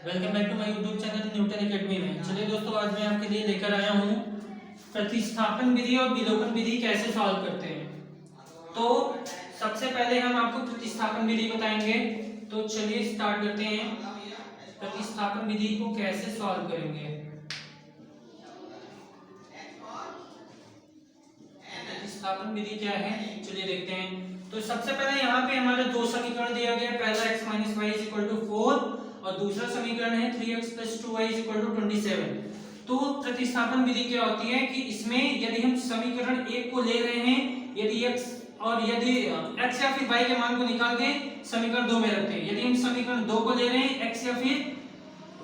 Welcome back to my YouTube channel Newton academy में। चलिए दोस्तों, आज मैं आपके लिए लेकर आया हूँ प्रतिस्थापन विधि और विलोपन विधि कैसे सॉल्व करते हैं। तो सबसे पहले हम आपको प्रतिस्थापन विधि बताएंगे। तो चलिए स्टार्ट करते हैं। प्रतिस्थापन विधि को कैसे सॉल्व करेंगे। प्रतिस्थापन विधि क्या है, चलिए देखते हैं। तो सबसे पहले यहाँ पे हमारा दो समीकरण दिया गया है। पहला x minus Y is equal to 4 और दूसरा समीकरण है 3x plus 2y is equal to 27। तो प्रतिस्थापन विधि क्या होती है कि इसमें यदि हम समीकरण एक को ले रहे हैं, यदि x और यदि x या फिर y के मान को निकाल के समीकरण दो में रखते हैं, यदि हम समीकरण दो को ले रहे हैं x या फिर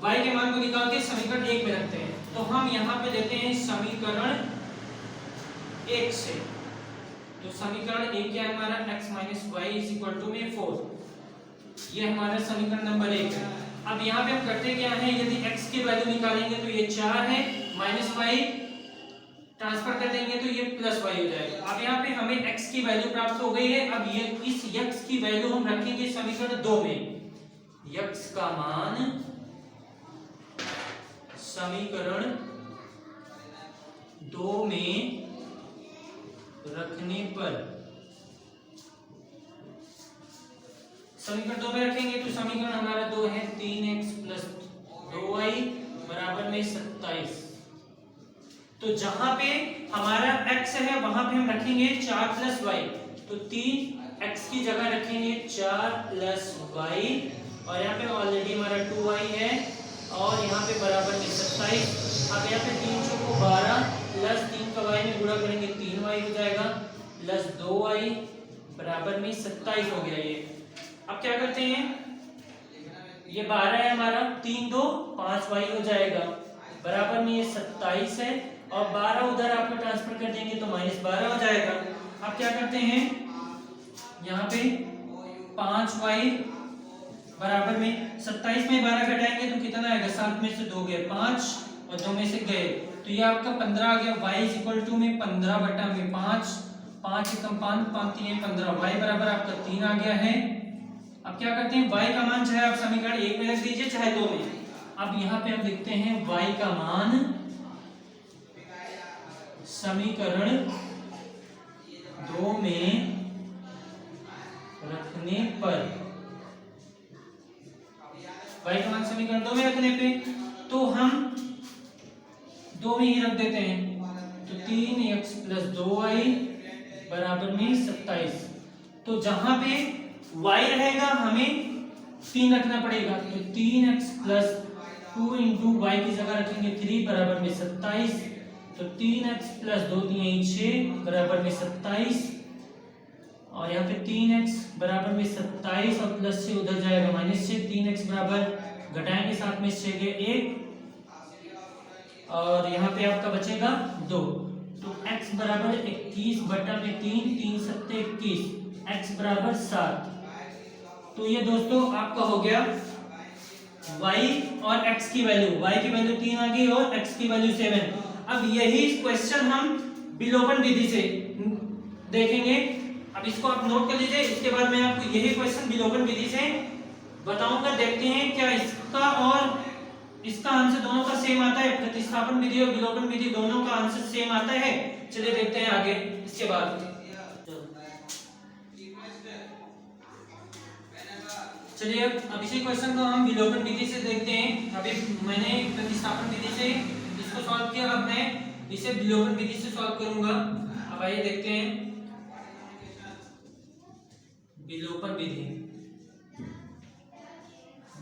y के मान को निकाल के समीकरण एक में रखते हैं, तो हम यहाँ पे लेते हैं समीकरण एक से। तो समीकरण एक क्या है हमारा, x minus Y is equal to में 4। ये हमारा समीकरण नंबर एक है। अब यहाँ पे हम करते क्या है, यदि x की वैल्यू निकालेंगे तो ये 4 है, माइनस वाई ट्रांसफर कर देंगे तो ये प्लस वाई हो जाएगा। अब यहाँ पे हमें x की वैल्यू प्राप्त हो गई है। अब ये इस x की वैल्यू हम रखेंगे समीकरण दो में। x का मान समीकरण दो में रखने पर, समीकरण दो में रखेंगे तो समीकरण हमारा दो है 3x प्लस 2y बराबर में 27। तो जहां पे हमारा x है वहां पे हम रखेंगे 4 प्लस y। तो 3x की जगह रखेंगे 4 प्लस y और यहाँ पे ऑलरेडी हमारा 2y है और यहाँ पे बराबर में 27। अब यहाँ पे 3 चौको 12 प्लस 3 का y में गुणा करेंगे 3y हो जाएगा प्लस 2y बराबर में 27 हो गया ये। अब क्या करते हैं, ये 12 है हमारा, 3 2 5y हो जाएगा बराबर में ये 27 है और 12 उधर आपको ट्रांसफर कर देंगे तो माइनस 12 हो जाएगा। अब क्या करते हैं, यहाँ पे 5y बराबर में 27 में 12 घटाएंगे तो कितना आएगा, 7 में से 2 गए 5 और 2 में से गए तो ये आपका 15 आ गया। y इज इक्वल टू में 15 बटा में 5, 5 एकम 5 5 3 15, y बराबर आपका 3 आ गया है। अब क्या करते हैं, y का मान चाहे आप समीकरण एक में रख दीजिए चाहे दो में। अब यहाँ पे हम लिखते हैं y का मान समीकरण दो में रखने पर, y का मान समीकरण दो में रखने पे तो हम दो में ही रख देते हैं। तो 3x प्लस 2y बराबर में 27। तो जहां पे y रहेगा हमें 3 रखना पड़ेगा, तो 3x प्लस 2 इंटू y की जगह रखेंगे 3 बराबर में 27। तो 3x प्लस 2 दिए 6 बराबर में 27 और यहाँ पे 3x बराबर में 27 और प्लस से उधर जाएगा माइनस 6, 3x बराबर घटाएंगे 7 में 6 गए 1 और यहाँ पे आपका बचेगा 2। तो x बराबर 21 बटा में 3, 3 सत्ते 21, x बराबर 7। तो ये दोस्तों आपका हो गया y और x की वैल्यू, y की वैल्यू 3 आ गई और x की वैल्यू 7। अब यही क्वेश्चन हम विलोपन विधि से देखेंगे। अब इसको आप नोट कर लीजिए, इसके बाद मैं आपको यही क्वेश्चन विलोपन विधि से बताऊंगा। देखते हैं क्या इसका और इसका आंसर दोनों का सेम आता है। प्रतिस्थापन विधि और विलोपन विधि दोनों का आंसर सेम आता है। चलिए देखते हैं आगे इसके बाद। चलिए अब इसी क्वेश्चन को हम विलोपन विधि से देखते हैं। अभी मैंने प्रतिस्थापन विधि से इसको सॉल्व किया, अब मैं इसे विलोपन विधि से सॉल्व करूंगा। अब आइए देखते हैं विलोपन विधि।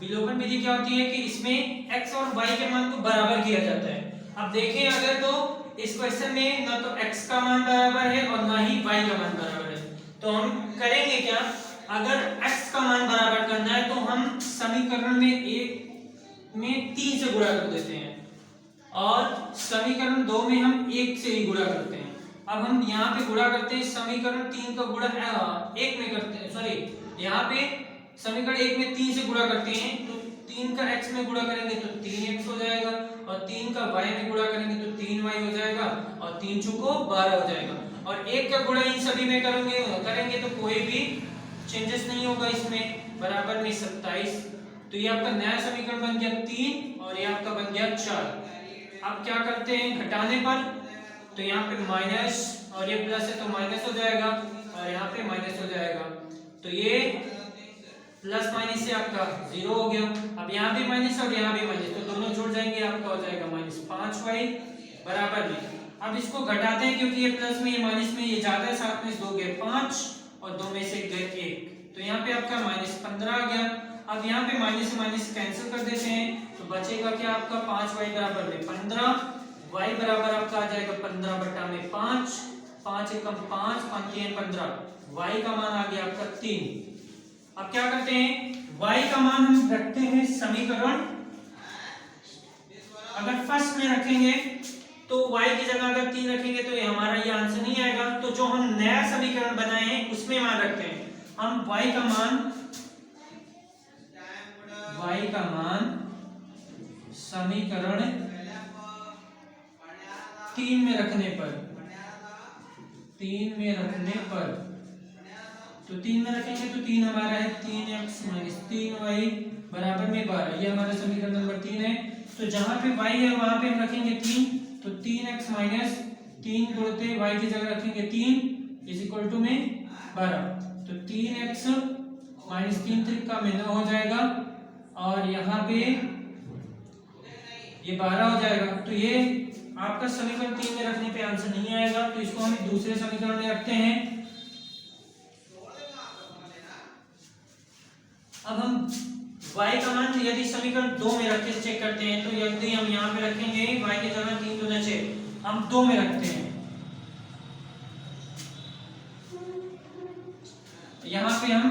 विलोपन विधि क्या होती है कि इसमें x और y के मान को बराबर किया जाता है। अब देखें अगर तो इस क्वेश्चन में ना तो x का मान बराबर है और ना ही y का मान बराबर है, तो हम करेंगे क्या, अगर x का मान बराबर करना है तो हम समीकरण में एक में 3 से गुणा कर देते हैं और समीकरण दो में हम 1 से ही गुणा करते हैं। अब हम यहाँ पे गुणा करते हैं, समीकरण 3 का गुणा 1 में करते हैं, सॉरी यहाँ पे समीकरण 1 में 3 से गुणा करते हैं। तो 3 का x में गुणा करेंगे तो 3x हो जाएगा और 3 का y में गुणा करेंगे तो 3y हो जाएगा और 3 चौको 12 हो जाएगा और 1 का गुणा इन सभी में करेंगे तो कोई भी चेंजेस नहीं होगा इसमें, बराबर में 27 तो ये आपका नया समीकरण बन गया 3 और ये आपका बन गया 4। अब क्या करते हैं घटाने पर, तो यहाँ पे माइनस और ये प्लस है तो माइनस हो जाएगा और यहाँ पे माइनस हो जाएगा, तो ये प्लस माइनस से आपका 0 हो गया। अब यहाँ भी माइनस और यहाँ भी माइनस, तो दोनों जुड़ जाएंगे, आपका हो जाएगा -5y बराबर में। अब इसको घटाते हैं क्योंकि ये प्लस में ये माइनस में ये ज्यादा है, 7 में से 2 गए 5 और 2 में से गए 1, तो यहाँ पे आपका -15 आ गया। अब यहाँ पे माइनस से माइनस कैंसिल कर देते हैं, तो बचेगा क्या आपका 5y बराबर में 15, y बराबर आपका आ जाएगा 15/5, 5 एकम 5, 5 3 15, y का मान आ गया आपका 3। अब क्या करते हैं, y का मान हम रखते हैं समीकरण, अगर फर्स्ट में रखेंगे तो y की जगह अगर 3 रखेंगे तो ये हमारा ये आंसर नहीं आएगा, तो जो हम नया समीकरण बनाए हैं उसमें मान रखते हैं हम y का मान समीकरण 3 में रखने पर, तो 3 में रखेंगे तो 3 हमारा है 3x - 3y बराबर में 12, ये हमारा समीकरण नंबर 3 है। तो जहां पे y है वहां पे हम रखेंगे 3, तो 3x - 3 गुणित y की जगह रखेंगे 3 = में 12, तो 3x - 3 3 में 9 हो जाएगा और यहाँ पे ये 12 हो जाएगा। तो ये आपका समीकरण 3 में रखने पे आंसर नहीं आएगा, तो इसको हम दूसरे समीकरण में रखते हैं। अब हम y का मान यदि समीकरण 2 में रख के चेक करते हैं, तो यदि हम यहाँ पे रखेंगे y की जगह 3 दूना 6, हम 2 में रखते हैं, यहाँ पे हम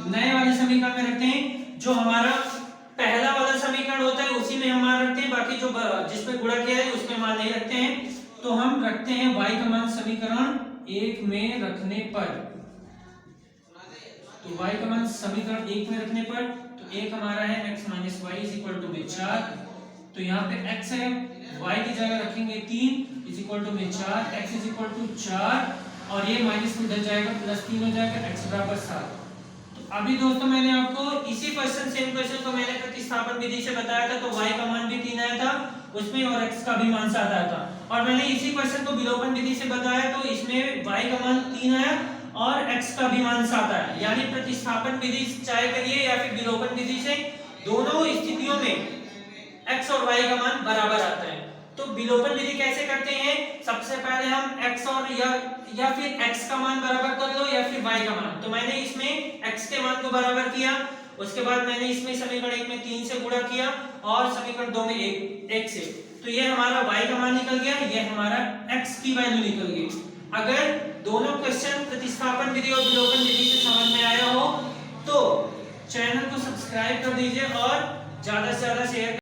नए वाले समीकरण में रखते हैं, जो हमारा पहला वाला समीकरण होता है उसी में हम मान रखते हैं, बाकी जो जिसमें गुणा किया है उसमें मान नहीं रखते हैं। तो हम रखते हैं y का मान समीकरण 1 में रखने पर, तो y का मान समीकरण 1 में रखने पर, तो 1 हमारा है x - y = में 4, तो यहाँ पे x है, y की जगह रखेंगे 3 = में 4, x = 4 और ये माइनस में उधर जाएगा +3 हो जाएगा, x बराबर 7। तो अभी दोस्तों मैंने आपको इसी क्वेश्चन सेम क्वेश्चन को मैंने प्रतिस्थापन विधि से बताया था, तो y का मान भी 3 आया था उसमें और x का भी मान 7 आया था, और मैंने इसी क्वेश्चन को विलोपन विधि से बताया, तो इसमें y का मान 3 आया और x का भी मान 7 आया। यानी प्रतिस्थापन विधि से चाहे करिए या फिर विलोपन विधि से, दोनों स्थितियों में x और y का मान बराबर आता है। तो विलोपन विधि कैसे करते हैं, सबसे पहले हम x और या फिर x का मान बराबर कर लो या फिर y का मान, तो मैंने इसमें x के मान को बराबर किया, उसके बाद मैंने इसमें समीकरण 1 में 3 से गुणा किया और समीकरण 2 में 1 से, तो ये हमारा y का मान निकल गया, ये हमारा x की वैल्यू निकल गई। अगर दोनों क्वेश्चन प्रतिस्थापन विधि और विलोपन विधि से समझ में आया हो तो चैनल को सब्सक्राइब कर दीजिए और ज्यादा से ज्यादा शेयर